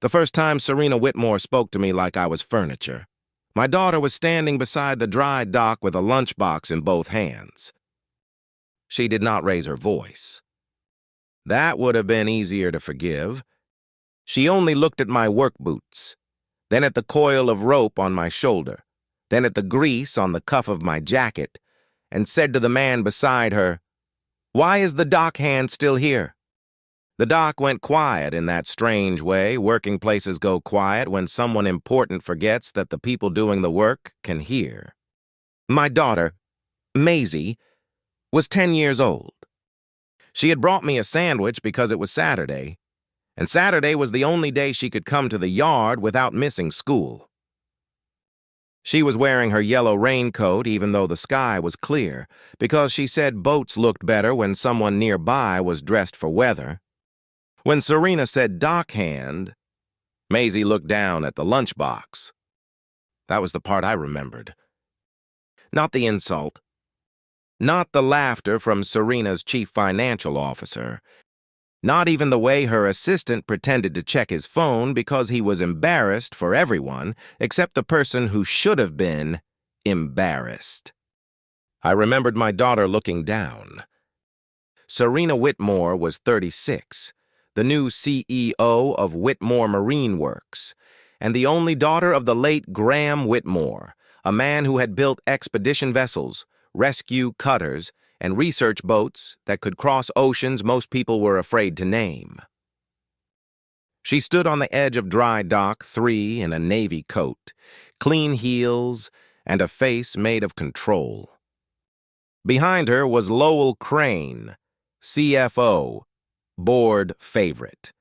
The first time Serena Whitmore spoke to me like I was furniture. My daughter was standing beside the dry dock with a lunchbox in both hands. She did not raise her voice. That would have been easier to forgive. She only looked at my work boots, then at the coil of rope on my shoulder, then at the grease on the cuff of my jacket, and said to the man beside her, "Why is the Dockhand still here?" The dock went quiet in that strange way working places go quiet when someone important forgets that the people doing the work can hear. My daughter, Maisie, was 10 years old. She had brought me a sandwich because it was Saturday, and Saturday was the only day she could come to the yard without missing school. She was wearing her yellow raincoat even though the sky was clear, because she said boats looked better when someone nearby was dressed for weather. When Serena said Dockhand, Maisie looked down at the lunchbox. That was the part I remembered. Not the insult. Not the laughter from Serena's chief financial officer. Not even the way her assistant pretended to check his phone because he was embarrassed for everyone except the person who should have been embarrassed. I remembered my daughter looking down. Serena Whitmore was 36. The new CEO of Whitmore Marine Works, and the only daughter of the late Graham Whitmore, a man who had built expedition vessels, rescue cutters, and research boats that could cross oceans most people were afraid to name. She stood on the edge of Dry Dock 3 in a navy coat, clean heels, and a face made of control. Behind her was Lowell Crane, CFO, board favorite,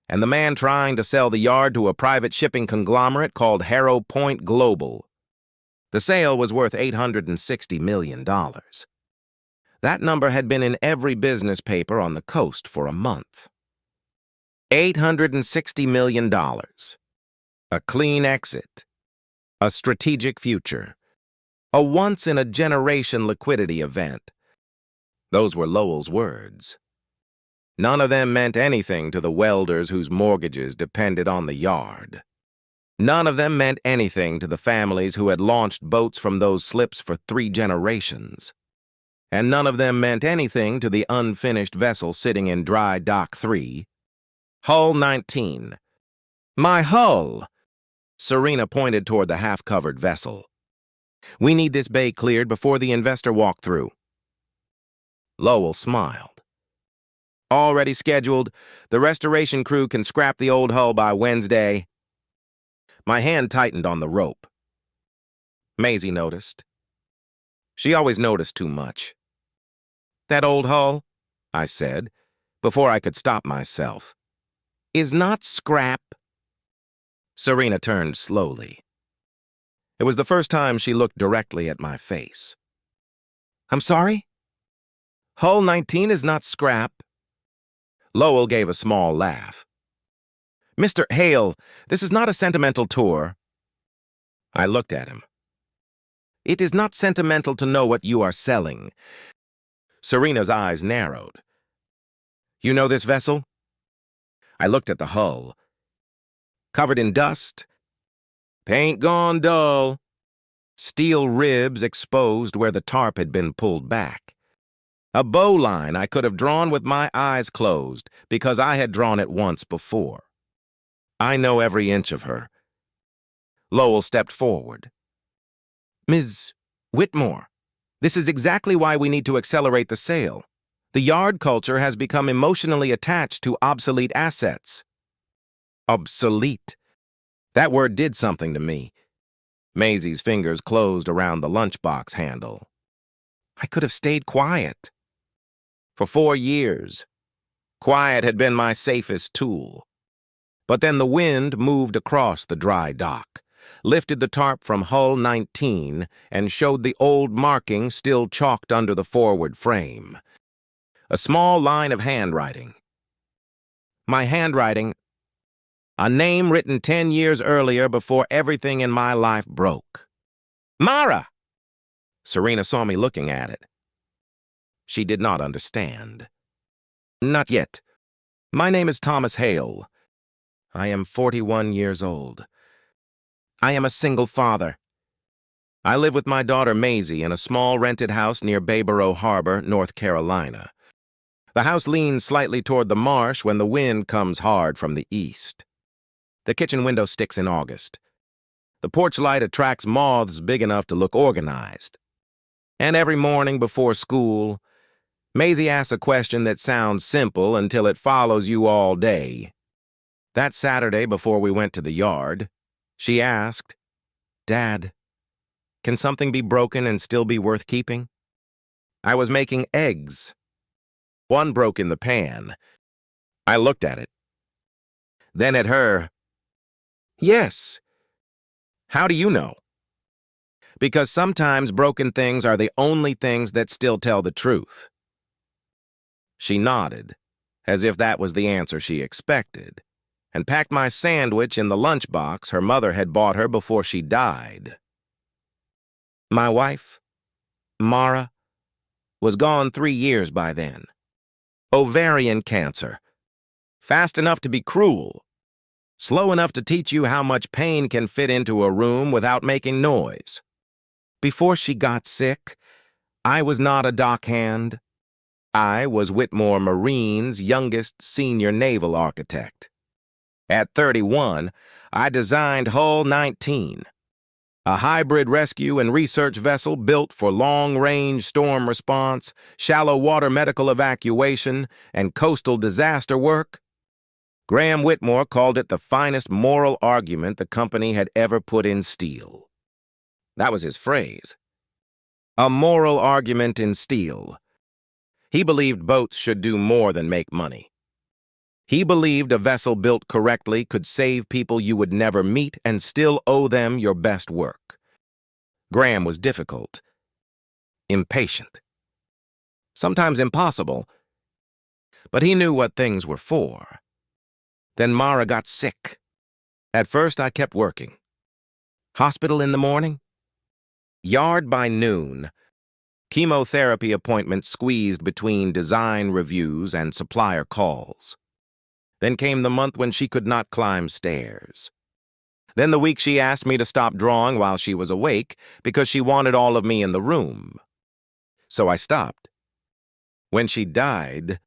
and the man trying to sell the yard to a private shipping conglomerate called Harrow Point Global. The sale was worth $860 million. That number had been in every business paper on the coast for a month. $860 million. A clean exit. A strategic future. A once-in-a-generation liquidity event. Those were Lowell's words. None of them meant anything to the welders whose mortgages depended on the yard. None of them meant anything to the families who had launched boats from those slips for 3 generations. And none of them meant anything to the unfinished vessel sitting in Dry Dock 3. Hull 19. My hull! Serena pointed toward the half-covered vessel. We need this bay cleared before the investor walked through. Lowell smiled. Already scheduled. The restoration crew can scrap the old hull by Wednesday. My hand tightened on the rope. Maisie noticed. She always noticed too much. That old hull, I said, before I could stop myself, is not scrap. Serena turned slowly. It was the first time she looked directly at my face. I'm sorry? Hull 19 is not scrap. Lowell gave a small laugh. Mr. Hale, this is not a sentimental tour. I looked at him. It is not sentimental to know what you are selling. Serena's eyes narrowed. You know this vessel? I looked at the hull. Covered in dust. Paint gone dull. Steel ribs exposed where the tarp had been pulled back. A bowline I could have drawn with my eyes closed because I had drawn it once before. I know every inch of her. Lowell stepped forward. Ms. Whitmore, this is exactly why we need to accelerate the sale. The yard culture has become emotionally attached to obsolete assets. Obsolete. That word did something to me. Maisie's fingers closed around the lunchbox handle. I could have stayed quiet. For 4 years, quiet had been my safest tool. But then the wind moved across the dry dock, lifted the tarp from hull 19, and showed the old marking still chalked under the forward frame. A small line of handwriting. My handwriting, a name written 10 years earlier before everything in my life broke. Mara! Serena saw me looking at it. She did not understand. Not yet. My name is Thomas Hale. I am 41 years old. I am a single father. I live with my daughter Maisie in a small rented house near Bayboro Harbor, North Carolina. The house leans slightly toward the marsh when the wind comes hard from the east. The kitchen window sticks in August. The porch light attracts moths big enough to look organized. And every morning before school, Maisie asks a question that sounds simple until it follows you all day. That Saturday before we went to the yard, she asked, "Dad, can something be broken and still be worth keeping?" I was making eggs. One broke in the pan. I looked at it. Then at her. "Yes." "How do you know?" "Because sometimes broken things are the only things that still tell the truth." She nodded, as if that was the answer she expected, and packed my sandwich in the lunchbox her mother had bought her before she died. My wife, Mara, was gone 3 years by then. Ovarian cancer. Fast enough to be cruel. Slow enough to teach you how much pain can fit into a room without making noise. Before she got sick, I was not a dockhand. I was Whitmore Marine's youngest senior naval architect. At 31, I designed Hull 19, a hybrid rescue and research vessel built for long-range storm response, shallow water medical evacuation, and coastal disaster work. Graham Whitmore called it the finest moral argument the company had ever put in steel. That was his phrase. A moral argument in steel. He believed boats should do more than make money. He believed a vessel built correctly could save people you would never meet and still owe them your best work. Graham was difficult, impatient, sometimes impossible, but he knew what things were for. Then Mara got sick. At first, I kept working. Hospital in the morning, yard by noon, chemotherapy appointments squeezed between design reviews and supplier calls. Then came the month when she could not climb stairs. Then the week she asked me to stop drawing while she was awake because she wanted all of me in the room. So I stopped. When she died,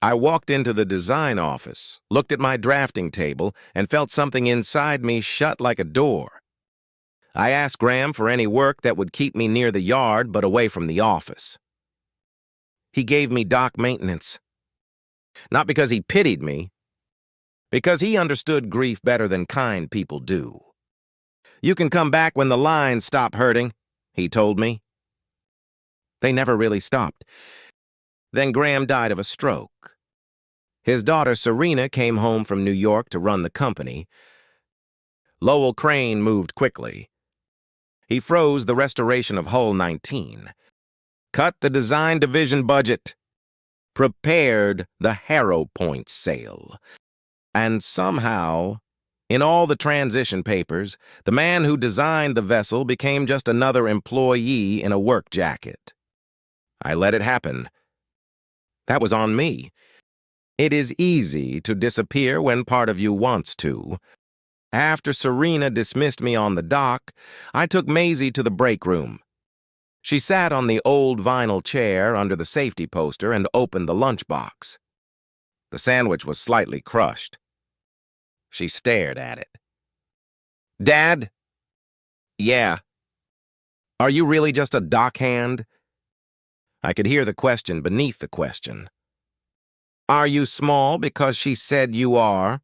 I walked into the design office, looked at my drafting table, and felt something inside me shut like a door. I asked Graham for any work that would keep me near the yard but away from the office. He gave me dock maintenance. Not because he pitied me, because he understood grief better than kind people do. "You can come back when the lines stop hurting," he told me. They never really stopped. Then Graham died of a stroke. His daughter Serena came home from New York to run the company. Lowell Crane moved quickly. He froze the restoration of Hull 19, cut the design division budget, prepared the Harrow Point sale. And somehow, in all the transition papers, the man who designed the vessel became just another employee in a work jacket. I let it happen. That was on me. It is easy to disappear when part of you wants to. After Serena dismissed me on the dock, I took Maisie to the break room. She sat on the old vinyl chair under the safety poster and opened the lunchbox. The sandwich was slightly crushed. She stared at it. "Dad?" "Yeah." "Are you really just a dockhand?" I could hear the question beneath the question. "Are you small because she said you are?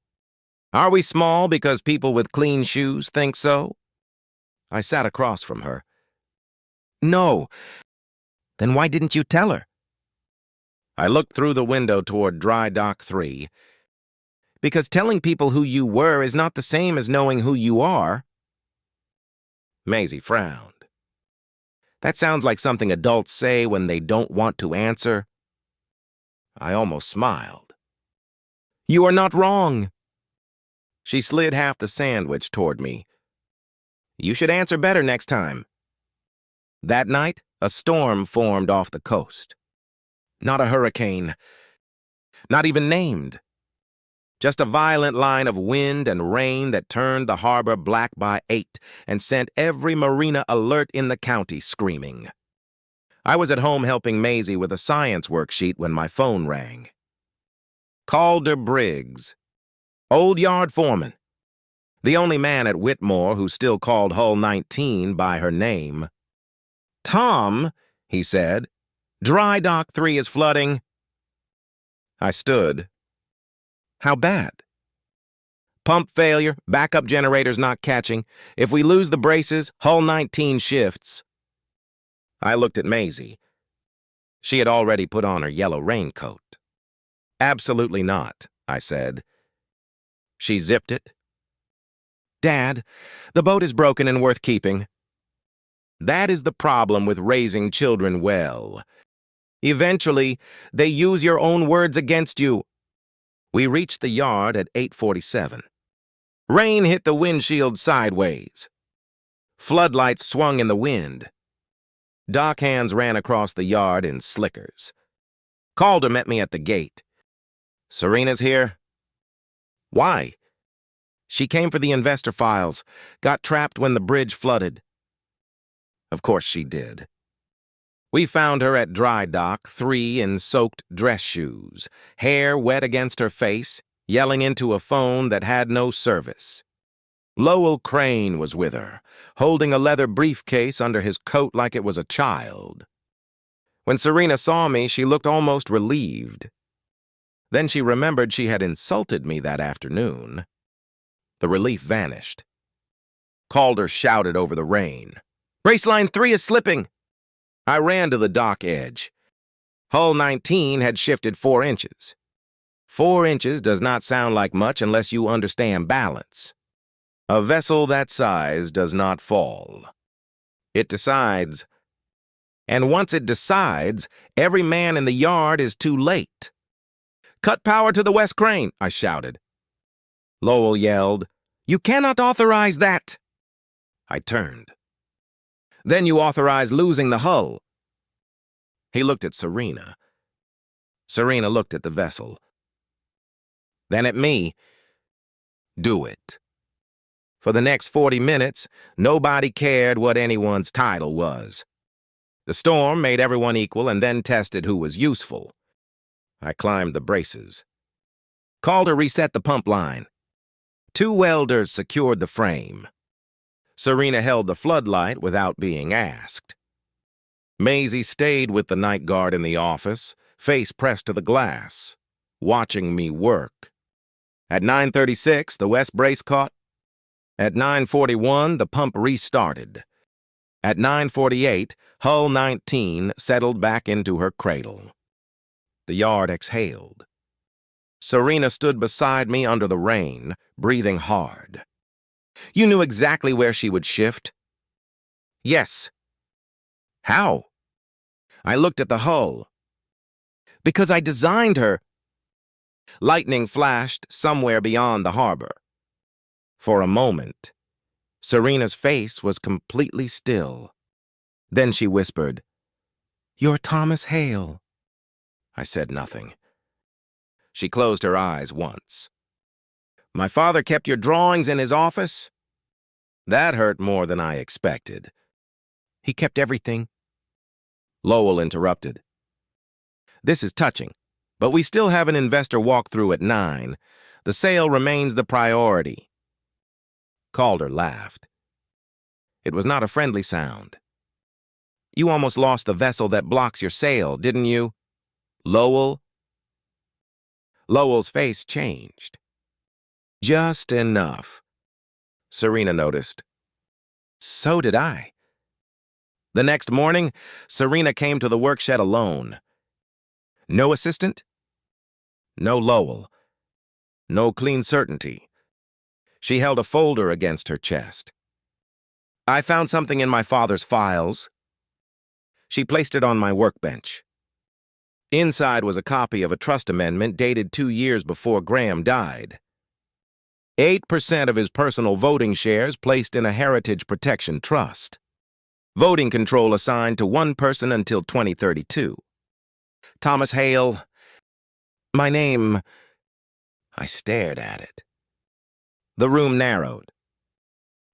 Are we small because people with clean shoes think so?" I sat across from her. "No." "Then why didn't you tell her?" I looked through the window toward Dry Dock 3. "Because telling people who you were is not the same as knowing who you are." Maisie frowned. "That sounds like something adults say when they don't want to answer." I almost smiled. "You are not wrong." She slid half the sandwich toward me. "You should answer better next time." That night, a storm formed off the coast. Not a hurricane. Not even named. Just a violent line of wind and rain that turned the harbor black by 8 and sent every marina alert in the county screaming. I was at home helping Maisie with a science worksheet when my phone rang. Calder Briggs, old yard foreman, the only man at Whitmore who still called Hull 19 by her name. "Tom," he said, "Dry Dock 3 is flooding." I stood. "How bad?" "Pump failure, backup generators not catching. If we lose the braces, Hull 19 shifts." I looked at Maisie. She had already put on her yellow raincoat. "Absolutely not," I said. She zipped it. "Dad, the boat is broken and worth keeping." That is the problem with raising children well. Eventually, they use your own words against you. We reached the yard at 8:47. Rain hit the windshield sideways. Floodlights swung in the wind. Dockhands ran across the yard in slickers. Calder met me at the gate. "Serena's here?" "Why?" "She came for the investor files. Got trapped when the bridge flooded." Of course she did. We found her at Dry Dock 3 in soaked dress shoes, hair wet against her face, yelling into a phone that had no service. Lowell Crane was with her, holding a leather briefcase under his coat like it was a child. When Serena saw me, she looked almost relieved. Then she remembered she had insulted me that afternoon. The relief vanished. Calder shouted over the rain, "Braceline 3 is slipping!" I ran to the dock edge. Hull 19 had shifted 4 inches. 4 inches does not sound like much unless you understand balance. A vessel that size does not fall. It decides. And once it decides, every man in the yard is too late. "Cut power to the west crane," I shouted. Lowell yelled, "You cannot authorize that." I turned. "Then you authorize losing the hull." He looked at Serena. Serena looked at the vessel. Then at me. "Do it." For the next 40 minutes, nobody cared what anyone's title was. The storm made everyone equal and then tested who was useful. I climbed the braces. Calder reset the pump line. 2 welders secured the frame. Serena held the floodlight without being asked. Maisie stayed with the night guard in the office, face pressed to the glass, watching me work. At 9:36, the west brace caught. At 9:41, the pump restarted. At 9:48, Hull 19 settled back into her cradle. The yard exhaled. Serena stood beside me under the rain, breathing hard. "You knew exactly where she would shift?" "Yes." "How?" I looked at the hull. "Because I designed her." Lightning flashed somewhere beyond the harbor. For a moment, Serena's face was completely still. Then she whispered, "You're Thomas Hale." I said nothing. She closed her eyes once. "My father kept your drawings in his office?" That hurt more than I expected. "He kept everything." Lowell interrupted. "This is touching, but we still have an investor walkthrough at 9. The sale remains the priority." Calder laughed. It was not a friendly sound. "You almost lost the vessel that blocks your sale, didn't you, Lowell?" Lowell's face changed. "Just enough." Serena noticed. "So did I." The next morning, Serena came to the workshed alone. No assistant? No Lowell. No clean certainty. She held a folder against her chest. "I found something in my father's files." She placed it on my workbench. Inside was a copy of a trust amendment dated 2 years before Graham died. 8% of his personal voting shares placed in a heritage protection trust. Voting control assigned to one person until 2032. Thomas Hale. My name. I stared at it. The room narrowed.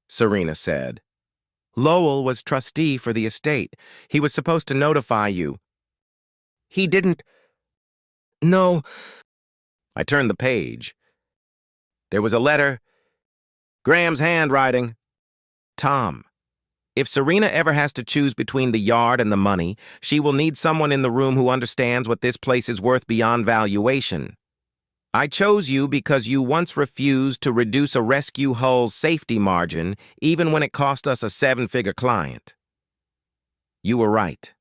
Serena said, "Lowell was trustee for the estate. He was supposed to notify you." "He didn't." "No." I turned the page. There was a letter. Graham's handwriting. "Tom, if Serena ever has to choose between the yard and the money, she will need someone in the room who understands what this place is worth beyond valuation. I chose you because you once refused to reduce a rescue hull's safety margin, even when it cost us a 7-figure client. You were right.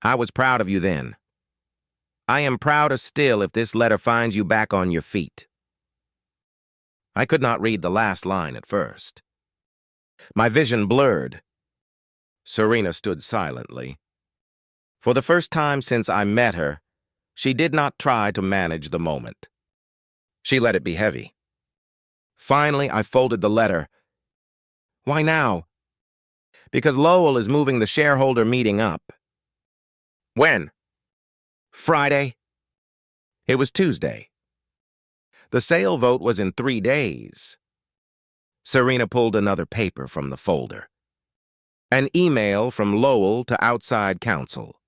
I was proud of you then. I am prouder still if this letter finds you back on your feet." I could not read the last line at first. My vision blurred. Serena stood silently. For the first time since I met her, she did not try to manage the moment. She let it be heavy. Finally, I folded the letter. "Why now?" "Because Lowell is moving the shareholder meeting up." "When?" "Friday." It was Tuesday. The sale vote was in 3 days. Serena pulled another paper from the folder. An email from Lowell to outside counsel.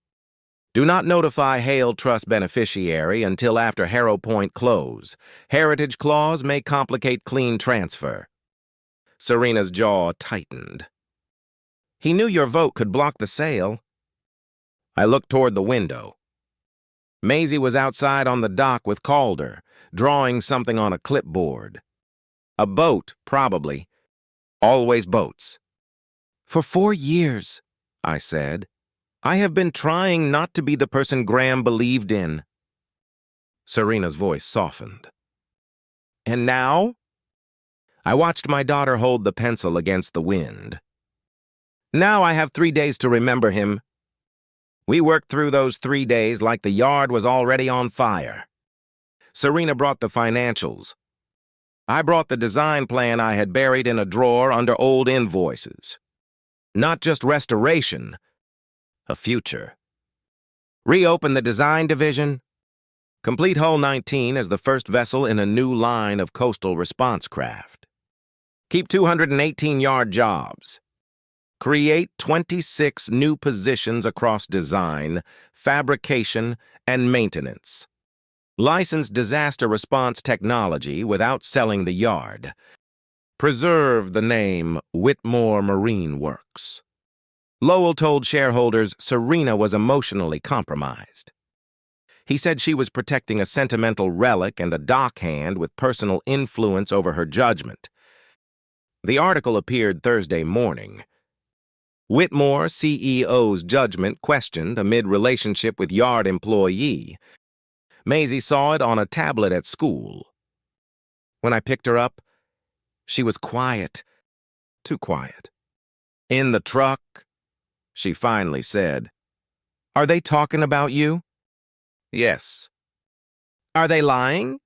"Do not notify Hale Trust beneficiary until after Harrow Point close. Heritage clause may complicate clean transfer." Serena's jaw tightened. "He knew your vote could block the sale." I looked toward the window. Maisie was outside on the dock with Calder, drawing something on a clipboard. A boat, probably. Always boats. "For 4 years," I said, "I have been trying not to be the person Graham believed in." Serena's voice softened. "And now?" I watched my daughter hold the pencil against the wind. "Now I have 3 days to remember him." We worked through those 3 days like the yard was already on fire. Serena brought the financials. I brought the design plan I had buried in a drawer under old invoices. Not just restoration, a future. Reopen the design division. Complete Hull 19 as the first vessel in a new line of coastal response craft. Keep 218-yard jobs. Create 26 new positions across design, fabrication, and maintenance. License disaster response technology without selling the yard. Preserve the name Whitmore Marine Works. Lowell told shareholders Serena was emotionally compromised. He said she was protecting a sentimental relic and a dockhand with personal influence over her judgment. The article appeared Thursday morning. Whitmore CEO's judgment questioned amid relationship with yard employee. Maisie saw it on a tablet at school. When I picked her up, she was quiet, too quiet. "In the truck," she finally said. "Are they talking about you?" "Yes." "Are they lying?"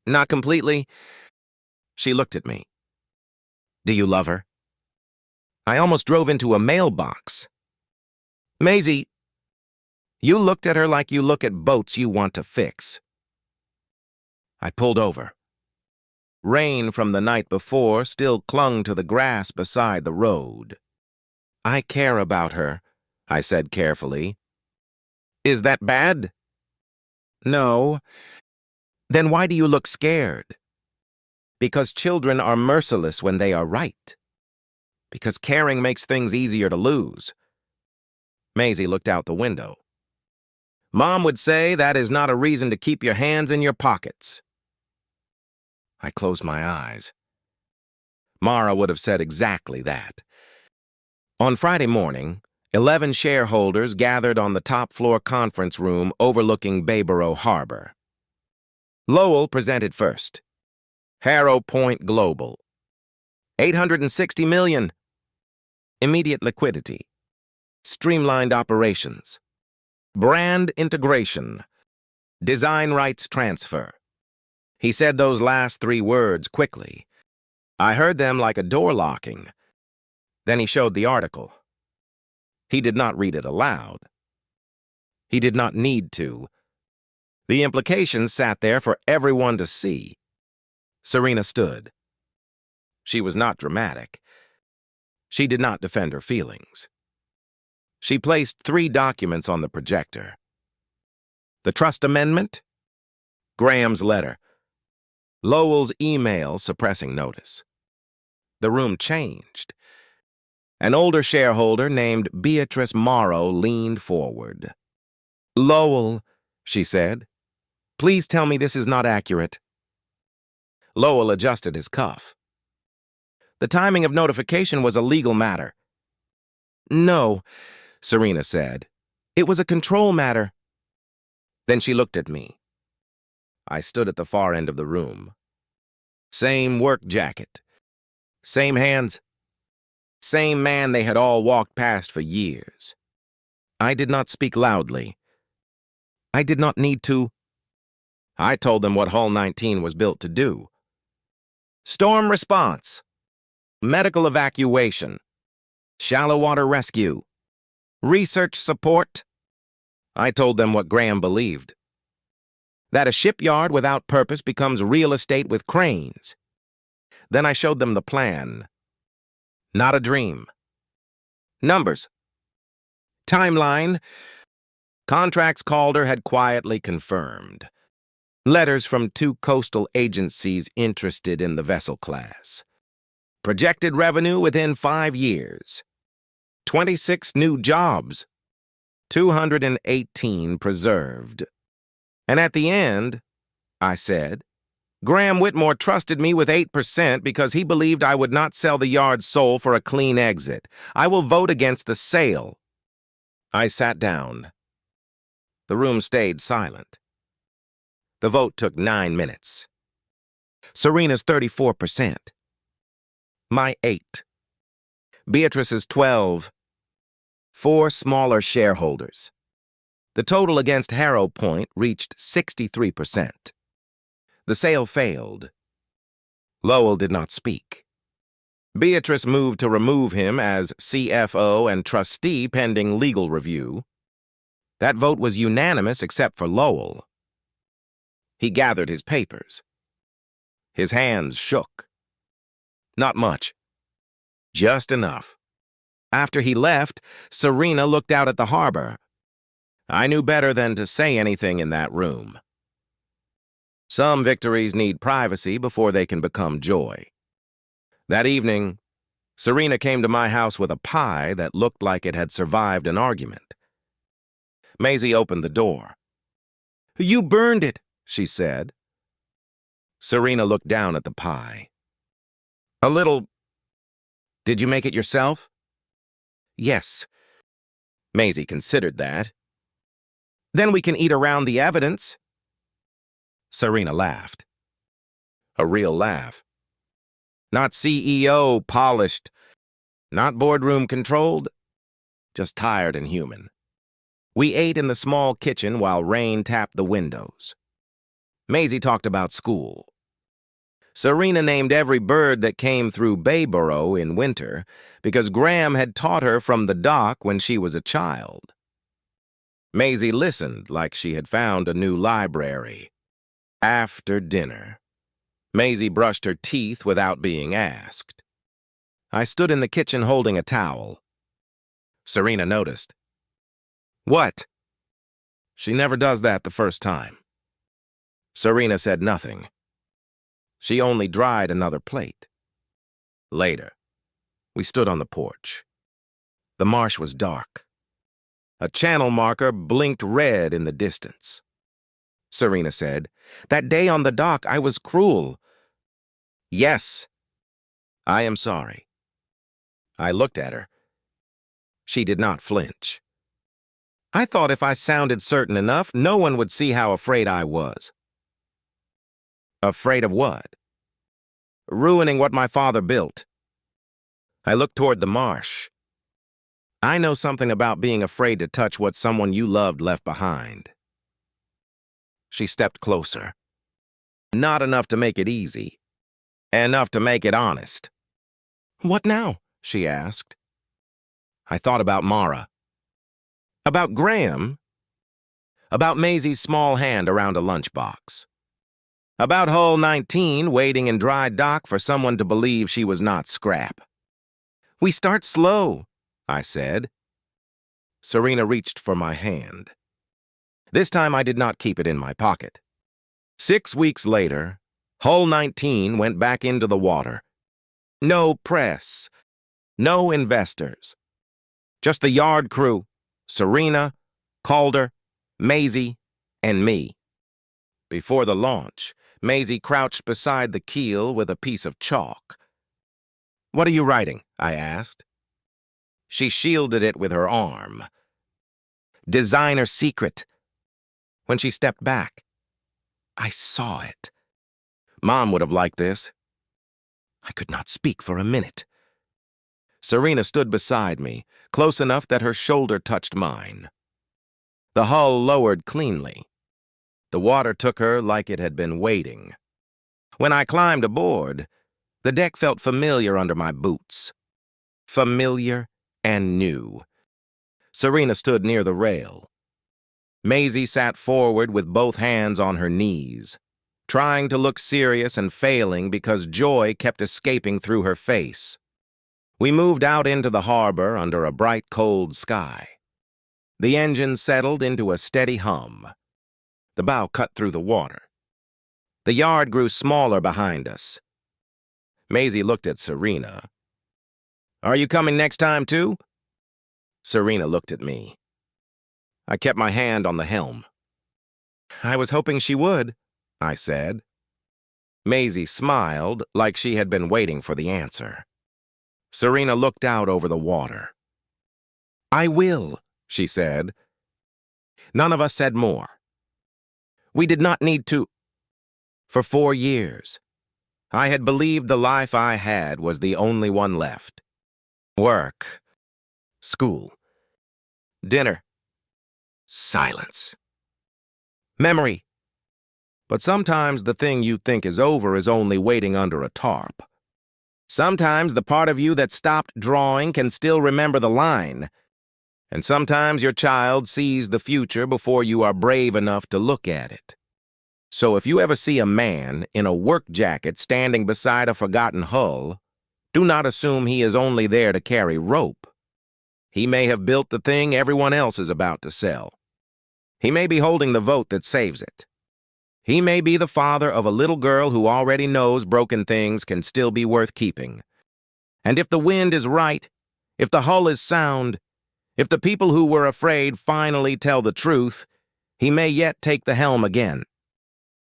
"Not completely." She looked at me. "Do you love her?" I almost drove into a mailbox. "Maisie, you looked at her like you look at boats you want to fix." I pulled over. Rain from the night before still clung to the grass beside the road. "I care about her," I said carefully. "Is that bad?" "No." "Then why do you look scared?" "Because children are merciless when they are right. Because caring makes things easier to lose." Maisie looked out the window. "Mom would say that is not a reason to keep your hands in your pockets." I closed my eyes. Mara would have said exactly that. On Friday morning, 11 shareholders gathered on the top-floor conference room overlooking Bayboro Harbor. Lowell presented first. Harrow Point Global. $860 million. Immediate liquidity. Streamlined operations. Brand integration. Design rights transfer. He said those last 3 words quickly. I heard them like a door locking. Then he showed the article. He did not read it aloud. He did not need to. The implications sat there for everyone to see. Serena stood. She was not dramatic. She did not defend her feelings. She placed 3 documents on the projector. The trust amendment, Graham's letter, Lowell's email suppressing notice. The room changed. An older shareholder named Beatrice Morrow leaned forward. "Lowell," she said, "please tell me this is not accurate." Lowell adjusted his cuff. The timing of notification was a legal matter. "No," Serena said. "It was a control matter." Then she looked at me. I stood at the far end of the room. Same work jacket. Same hands. Same man they had all walked past for years. I did not speak loudly. I did not need to. I told them what Hull 19 was built to do. Storm response. Medical evacuation. Shallow water rescue. Research support. I told them what Graham believed. That a shipyard without purpose becomes real estate with cranes. Then I showed them the plan. Not a dream. Numbers. Timeline. Contracts Calder had quietly confirmed. Letters from 2 coastal agencies interested in the vessel class. Projected revenue within 5 years. 26 new jobs. 218 preserved. And at the end, I said, Graham Whitmore trusted me with 8% because he believed I would not sell the yard's soul for a clean exit. I will vote against the sale. I sat down. The room stayed silent. The vote took 9 minutes. Serena's 34%. My 8. Beatrice's 12. 4 smaller shareholders. The total against Harrow Point reached 63%. The sale failed. Lowell did not speak. Beatrice moved to remove him as CFO and trustee pending legal review. That vote was unanimous except for Lowell. He gathered his papers. His hands shook. Not much. Just enough. After he left, Serena looked out at the harbor. I knew better than to say anything in that room. Some victories need privacy before they can become joy. That evening, Serena came to my house with a pie that looked like it had survived an argument. Maisie opened the door. "You burned it," she said. Serena looked down at the pie. "A little. Did you make it yourself?" "Yes." Maisie considered that. "Then we can eat around the evidence." Serena laughed. A real laugh. Not CEO polished, not boardroom controlled, just tired and human. We ate in the small kitchen while rain tapped the windows. Maisie talked about school. Serena named every bird that came through Bayboro in winter because Graham had taught her from the dock when she was a child. Maisie listened like she had found a new library. After dinner, Maisie brushed her teeth without being asked. I stood in the kitchen holding a towel. Serena noticed. "What?" She never does that the first time. Serena said nothing. She only dried another plate. Later, we stood on the porch. The marsh was dark. A channel marker blinked red in the distance. Serena said, "That day on the dock, I was cruel." "Yes, I am sorry." I looked at her. She did not flinch. I thought if I sounded certain enough, no one would see how afraid I was. Afraid of what? Ruining what my father built. I looked toward the marsh. I know something about being afraid to touch what someone you loved left behind. She stepped closer. Not enough to make it easy. Enough to make it honest. "What now?" she asked. I thought about Mara. About Graham? about Maisie's small hand around a lunchbox, about Hull 19 waiting in dry dock for someone to believe she was not scrap. "We start slow," I said. Serena reached for my hand. This time I did not keep it in my pocket. 6 weeks later, Hull 19 went back into the water. No press, no investors. Just the yard crew, Serena, Calder, Maisie, and me. Before the launch, Maisie crouched beside the keel with a piece of chalk. "What are you writing?" I asked. She shielded it with her arm. "Designer secret." When she stepped back, I saw it. Mom would have liked this. I could not speak for a minute. Serena stood beside me, close enough that her shoulder touched mine. The hull lowered cleanly. The water took her like it had been waiting. When I climbed aboard, the deck felt familiar under my boots. Familiar and new. Serena stood near the rail. Maisie sat forward with both hands on her knees, trying to look serious and failing because joy kept escaping through her face. We moved out into the harbor under a bright, cold sky. The engine settled into a steady hum. The bow cut through the water. The yard grew smaller behind us. Maisie looked at Serena. "Are you coming next time, too?" Serena looked at me. I kept my hand on the helm. "I was hoping she would," I said. Maisie smiled like she had been waiting for the answer. Serena looked out over the water. "I will," she said. None of us said more. We did not need to. For 4 years, I had believed the life I had was the only one left. Work, school, dinner, silence, memory. But sometimes the thing you think is over is only waiting under a tarp. Sometimes the part of you that stopped drawing can still remember the line. And sometimes your child sees the future before you are brave enough to look at it. So if you ever see a man in a work jacket standing beside a forgotten hull, do not assume he is only there to carry rope. He may have built the thing everyone else is about to sell. He may be holding the vote that saves it. He may be the father of a little girl who already knows broken things can still be worth keeping. And if the wind is right, if the hull is sound, if the people who were afraid finally tell the truth, he may yet take the helm again.